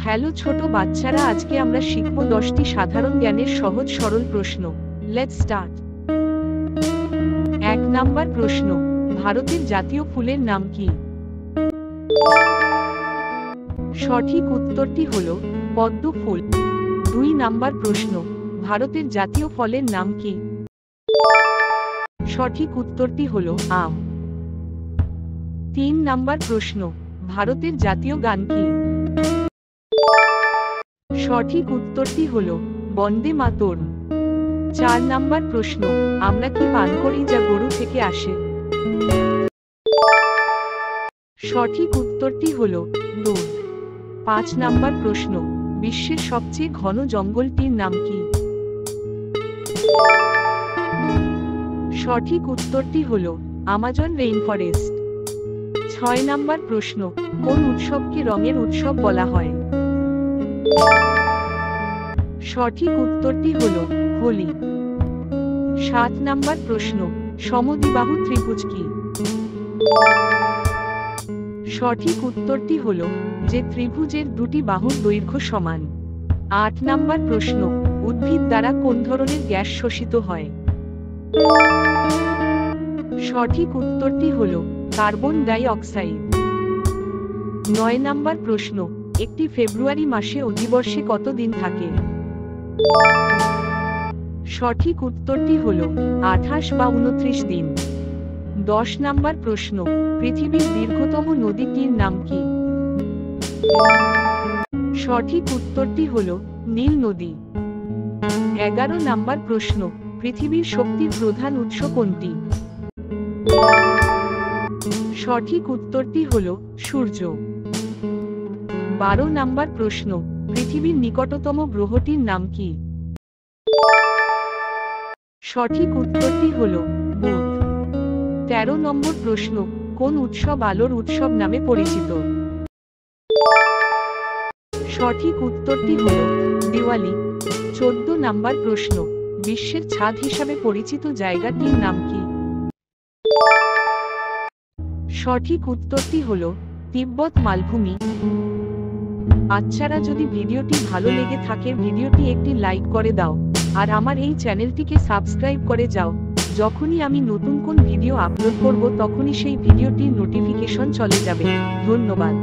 Hello ছোট বাচ্চারা, আজকে আমরা শিখব 10টি সাধারণ জ্ঞানের সহজ সরল প্রশ্ন। Let's start. 1 নাম্বার প্রশ্ন, ভারতের জাতীয় ফুলের নাম কি? সঠিক উত্তরটি হলো পদ্ম ফুল। 2 নাম্বার প্রশ্ন, ভারতের জাতীয় ফলের নাম কি? সঠিক উত্তরটি হলো আম। 3 নাম্বার প্রশ্ন, ভারতের জাতীয় গান কি? সঠিক উত্তরটি হলো বন্দে মাতরম। 4 নাম্বার প্রশ্ন, আমরা কি পান করি যা গরু থেকে আসে? সঠিক উত্তরটি হলো দুধ। 5 নাম্বার প্রশ্ন, বিশ্বের সবচেয়ে ঘন জঙ্গলটির নাম কি? সঠিক উত্তরটি হলো আমাজন রেইনফরেস্ট। 6 নাম্বার প্রশ্ন, কোন উৎসবকে রঙের উৎসব বলা হয়? সঠিক উত্তরটি হলো হোলি। 7 নাম্বার প্রশ্ন, সমদ্বিবাহু ত্রিভুজ কি? সঠিক উত্তরটি হলো যে ত্রিভুজের দুটি বাহুর দৈর্ঘ্য সমান। 8 নাম্বার প্রশ্ন, উদ্ভিদ দ্বারা কোন ধরনের গ্যাস শোষিত হয়? সঠিক উত্তরটি হলো কার্বন ডাই অক্সাইড। 9 নাম্বার প্রশ্ন, একটি ফেব্রুয়ারি মাসে অধিবর্ষে কত দিন থাকে? সঠিক উত্তরটি হলো 28 বা 29 দিন। 10 নাম্বার প্রশ্ন, পৃথিবীর দীর্ঘতম নদীটির নাম কি? সঠিক উত্তরটি হলো নীল নদী। 11 নাম্বার প্রশ্ন, পৃথিবীর শক্তির প্রধান উৎস কোনটি? সঠিক উত্তরটি হলো সূর্য। 12 নাম্বার প্রশ্ন, পৃথিবীর নিকটতম গ্রহটির নাম কি? সঠিক উত্তরটি হলো বুধ। 13 নম্বর প্রশ্ন, কোন উৎসব আলোর উৎসব নামে পরিচিত? সঠিক উত্তরটি হলো দিওয়ালি। 14 নাম্বার প্রশ্ন, বিশ্বের ছাদ হিসাবে পরিচিত জায়গাটির নাম কি? সঠিক উত্তরটি হলো তিব্বত মালভূমি। বাচ্চারা, যদি ভিডিওটি ভালো লেগে থাকে ভিডিওটি একটি লাইক করে দাও, আর আমার এই চ্যানেলটিকে সাবস্ক্রাইব করে যাও। যখনই আমি নতুন কোন ভিডিও আপলোড করব তখনই সেই ভিডিওটির নোটিফিকেশন চলে যাবে। ধন্যবাদ।